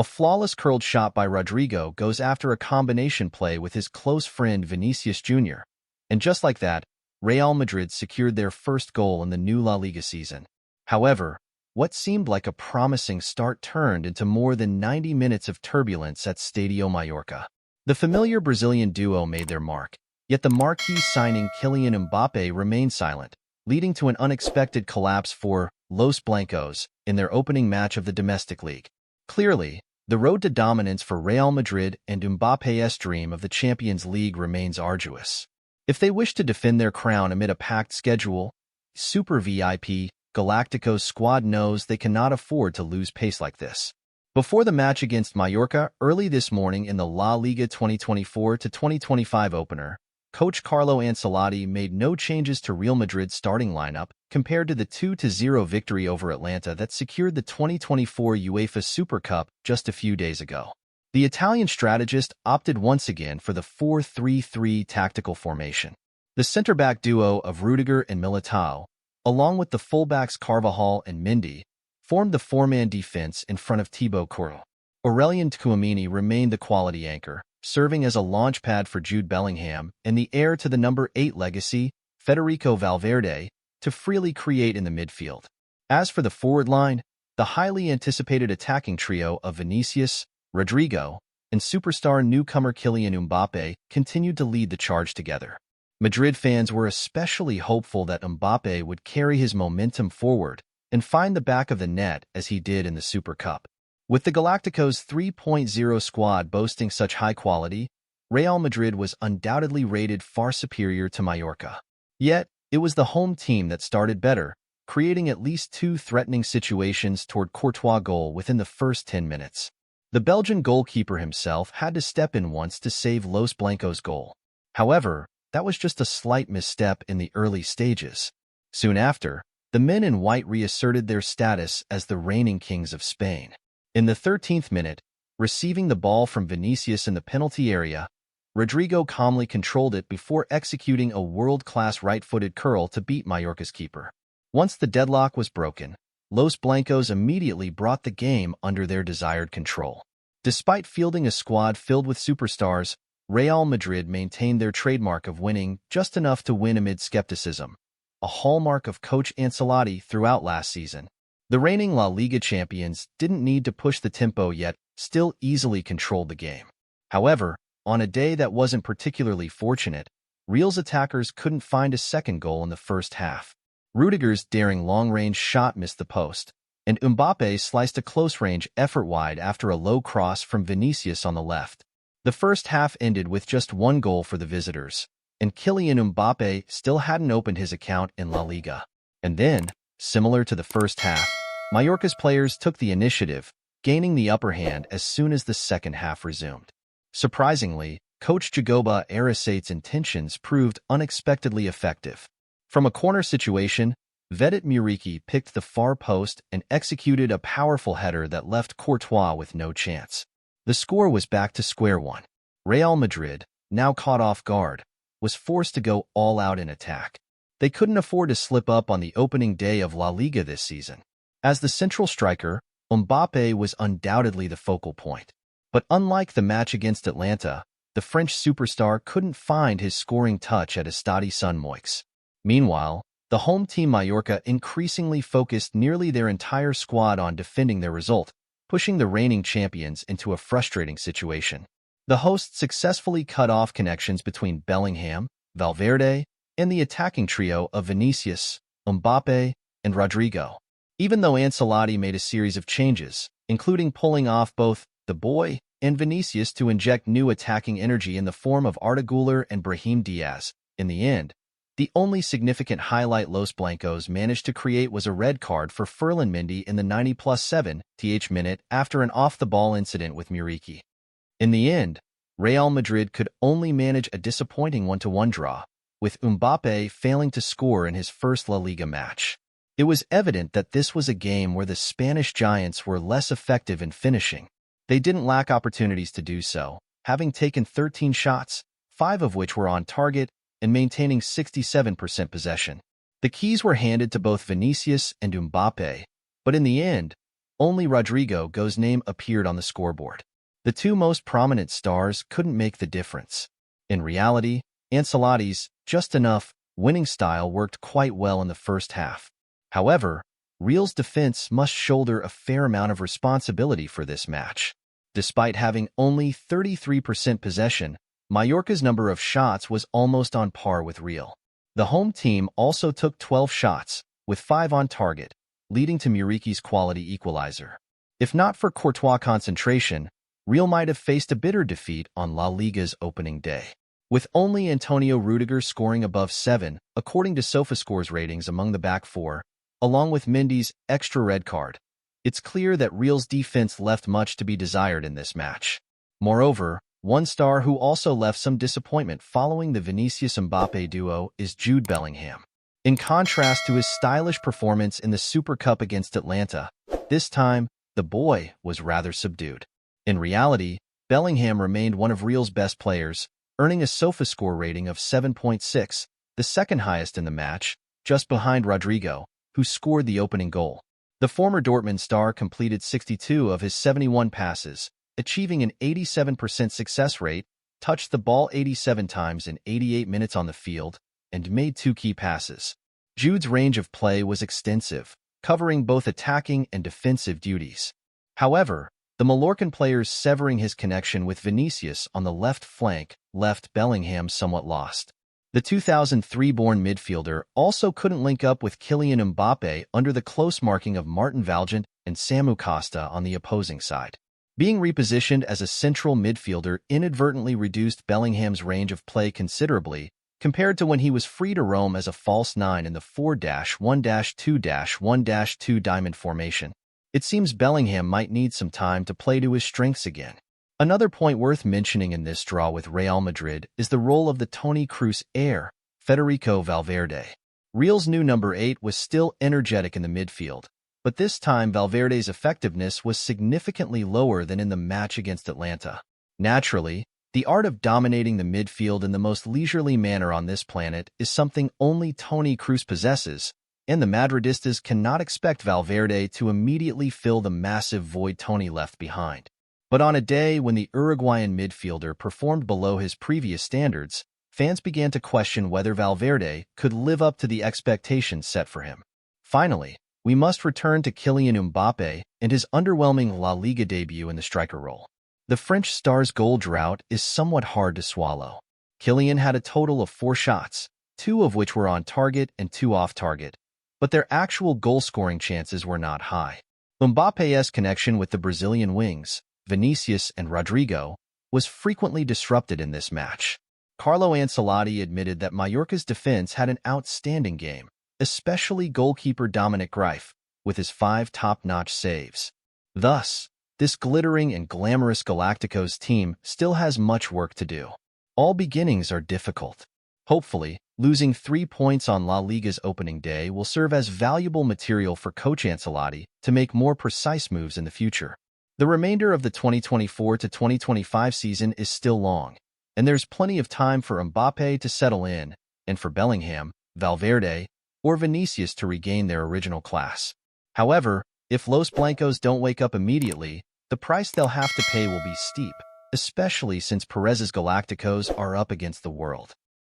A flawless curled shot by Rodrigo goes after a combination play with his close friend Vinicius Jr. And just like that, Real Madrid secured their first goal in the new La Liga season. However, what seemed like a promising start turned into more than 90 minutes of turbulence at Stadio Mallorca. The familiar Brazilian duo made their mark, yet the marquee signing Kylian Mbappé remained silent, leading to an unexpected collapse for Los Blancos in their opening match of the domestic league. Clearly, the road to dominance for Real Madrid and Mbappé's dream of the Champions League remains arduous. If they wish to defend their crown amid a packed schedule, Super VIP Galacticos squad knows they cannot afford to lose pace like this. Before the match against Mallorca early this morning in the La Liga 2024-2025 opener, coach Carlo Ancelotti made no changes to Real Madrid's starting lineup compared to the 2-0 victory over Atlanta that secured the 2024 UEFA Super Cup just a few days ago. The Italian strategist opted once again for the 4-3-3 tactical formation. The center-back duo of Rudiger and Militao, along with the fullbacks Carvajal and Mendy, formed the four-man defense in front of Thibaut Courtois. Aurelien Tchouameni remained the quality anchor, serving as a launch pad for Jude Bellingham and the heir to the number 8 legacy, Federico Valverde, to freely create in the midfield. As for the forward line, the highly anticipated attacking trio of Vinicius, Rodrigo, and superstar newcomer Kylian Mbappé continued to lead the charge together. Madrid fans were especially hopeful that Mbappé would carry his momentum forward and find the back of the net as he did in the Super Cup. With the Galacticos 3.0 squad boasting such high quality, Real Madrid was undoubtedly rated far superior to Mallorca. Yet, it was the home team that started better, creating at least 2 threatening situations toward Courtois' goal within the first 10 minutes. The Belgian goalkeeper himself had to step in once to save Los Blancos' goal. However, that was just a slight misstep in the early stages. Soon after, the men in white reasserted their status as the reigning kings of Spain. In the 13th minute, receiving the ball from Vinicius in the penalty area, Rodrigo calmly controlled it before executing a world-class right-footed curl to beat Mallorca's keeper. Once the deadlock was broken, Los Blancos immediately brought the game under their desired control. Despite fielding a squad filled with superstars, Real Madrid maintained their trademark of winning just enough to win amid skepticism, a hallmark of coach Ancelotti throughout last season. The reigning La Liga champions didn't need to push the tempo yet, still easily controlled the game. However, on a day that wasn't particularly fortunate, Real's attackers couldn't find a second goal in the first half. Rudiger's daring long-range shot missed the post, and Mbappé sliced a close-range effort wide after a low cross from Vinicius on the left. The first half ended with just 1 goal for the visitors, and Kylian Mbappé still hadn't opened his account in La Liga. And then, similar to the first half, Mallorca's players took the initiative, gaining the upper hand as soon as the second half resumed. Surprisingly, coach Jagoba Arasate's intentions proved unexpectedly effective. From a corner situation, Vedat Muriqi picked the far post and executed a powerful header that left Courtois with no chance. The score was back to square one. Real Madrid, now caught off guard, was forced to go all out in attack. They couldn't afford to slip up on the opening day of La Liga this season. As the central striker, Mbappé was undoubtedly the focal point. But unlike the match against Atlanta, the French superstar couldn't find his scoring touch at Estadi Sun Moix. Meanwhile, the home team Mallorca increasingly focused nearly their entire squad on defending their result, pushing the reigning champions into a frustrating situation. The hosts successfully cut off connections between Bellingham, Valverde, and the attacking trio of Vinicius, Mbappé, and Rodrigo. Even though Ancelotti made a series of changes, including pulling off both the boy and Vinicius to inject new attacking energy in the form of Arda Güler and Brahim Diaz, in the end, the only significant highlight Los Blancos managed to create was a red card for Ferland Mendy in the 90+7th minute after an off-the-ball incident with Muriqi. In the end, Real Madrid could only manage a disappointing 1-1 draw, with Mbappé failing to score in his first La Liga match. It was evident that this was a game where the Spanish giants were less effective in finishing. They didn't lack opportunities to do so, having taken 13 shots, 5 of which were on target, and maintaining 67% possession. The keys were handed to both Vinicius and Mbappé, but in the end, only Rodrigo's name appeared on the scoreboard. The two most prominent stars couldn't make the difference. In reality, Ancelotti's just enough winning style worked quite well in the first half. However, Real's defense must shoulder a fair amount of responsibility for this match. Despite having only 33% possession, Mallorca's number of shots was almost on par with Real. The home team also took 12 shots, with 5 on target, leading to Muriqui's quality equalizer. If not for Courtois' concentration, Real might have faced a bitter defeat on La Liga's opening day. With only Antonio Rudiger scoring above 7, according to SofaScore's ratings among the back four, along with Mendy's extra red card, it's clear that Real's defense left much to be desired in this match. Moreover, one star who also left some disappointment following the Vinicius-Mbappé duo is Jude Bellingham. In contrast to his stylish performance in the Super Cup against Atlanta, this time, the boy was rather subdued. In reality, Bellingham remained one of Real's best players, earning a SofaScore rating of 7.6, the second highest in the match, just behind Rodrigo, who scored the opening goal. The former Dortmund star completed 62 of his 71 passes, achieving an 87% success rate, touched the ball 87 times in 88 minutes on the field, and made 2 key passes. Jude's range of play was extensive, covering both attacking and defensive duties. However, the Mallorcan player's severing his connection with Vinicius on the left flank left Bellingham somewhat lost. The 2003-born midfielder also couldn't link up with Kylian Mbappé under the close marking of Martin Valgent and Samu Costa on the opposing side. Being repositioned as a central midfielder inadvertently reduced Bellingham's range of play considerably, compared to when he was free to roam as a false 9 in the 4-1-2-1-2 diamond formation. It seems Bellingham might need some time to play to his strengths again. Another point worth mentioning in this draw with Real Madrid is the role of the Toni Kroos heir, Federico Valverde. Real's new number 8 was still energetic in the midfield, but this time Valverde's effectiveness was significantly lower than in the match against Atlanta. Naturally, the art of dominating the midfield in the most leisurely manner on this planet is something only Toni Kroos possesses, and the Madridistas cannot expect Valverde to immediately fill the massive void Toni left behind. But on a day when the Uruguayan midfielder performed below his previous standards, fans began to question whether Valverde could live up to the expectations set for him. Finally, we must return to Kylian Mbappé and his underwhelming La Liga debut in the striker role. The French star's goal drought is somewhat hard to swallow. Kylian had a total of 4 shots, 2 of which were on target and 2 off target, but their actual goal-scoring chances were not high. Mbappé's connection with the Brazilian wings, Vinicius and Rodrigo, was frequently disrupted in this match. Carlo Ancelotti admitted that Mallorca's defense had an outstanding game, especially goalkeeper Dominic Greif, with his 5 top-notch saves. Thus, this glittering and glamorous Galacticos team still has much work to do. All beginnings are difficult. Hopefully, losing 3 points on La Liga's opening day will serve as valuable material for Coach Ancelotti to make more precise moves in the future. The remainder of the 2024 to 2025 season is still long, and there's plenty of time for Mbappé to settle in and for Bellingham, Valverde, or Vinicius to regain their original class. However, if Los Blancos don't wake up immediately, the price they'll have to pay will be steep, especially since Perez's Galacticos are up against the world.